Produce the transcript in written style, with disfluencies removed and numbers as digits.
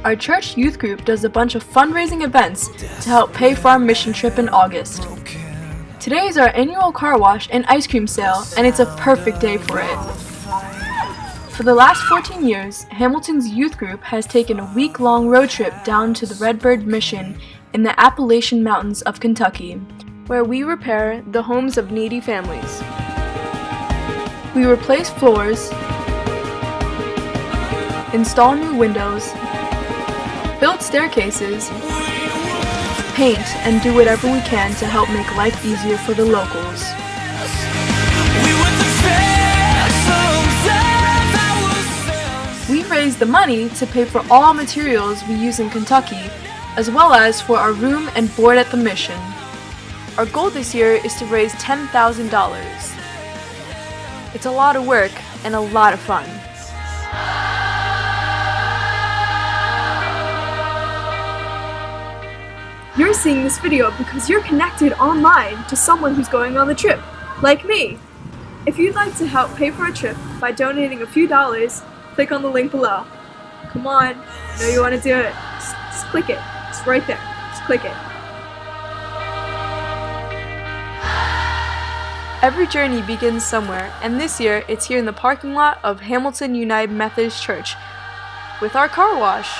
our church youth group does a bunch of fundraising events to help pay for our mission trip in August. Today is our annual car wash and ice cream sale, and it's a perfect day for it. For the last 14 years, Hamilton's youth group has taken a week-long road trip down to the Redbird Mission in the Appalachian Mountains of Kentucky, where we repair the homes of needy families. We replace floors, install new windows, build staircases, paint, and do whatever we can to help make life easier for the locals. We raise the money to pay for all materials we use in Kentucky, as well as for our room and board at the mission. Our goal this year is to raise $10,000. It's a lot of work and a lot of fun. You're seeing this video because you're connected online to someone who's going on the trip, like me. If you'd like to help pay for a trip by donating a few dollars, click on the link below. Come on, I know you want to do it. Just click it. It's right there. Just click it. Every journey begins somewhere, and this year it's here in the parking lot of Hamilton United Methodist Church with our car wash.